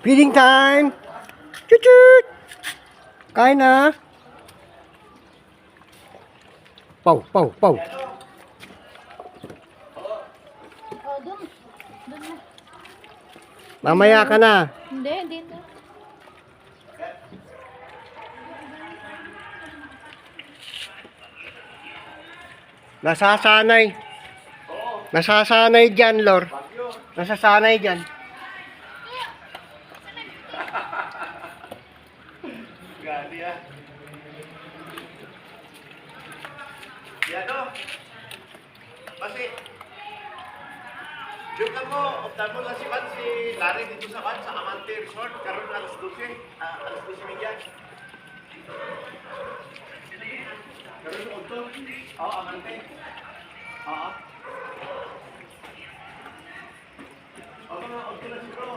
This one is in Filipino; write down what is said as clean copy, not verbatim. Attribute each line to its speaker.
Speaker 1: Feeding time! Chut-chut! Kain na! Paw, paw, paw!
Speaker 2: Oh, dun. Dun na.
Speaker 1: Mamaya ka na.
Speaker 2: Hindi, hindi na.
Speaker 1: Nasasanay. Nasasanay dyan, Lor. Nasasanay dyan.
Speaker 3: Gali ah. Yan o. Kasi, yung ka mo, optan mo lang si Larry dito sa Amante Resort, karoon alas 12, alas 12 media. Karoon sa Otto? Oo, Amante. Oo. O mga Otto na siguro,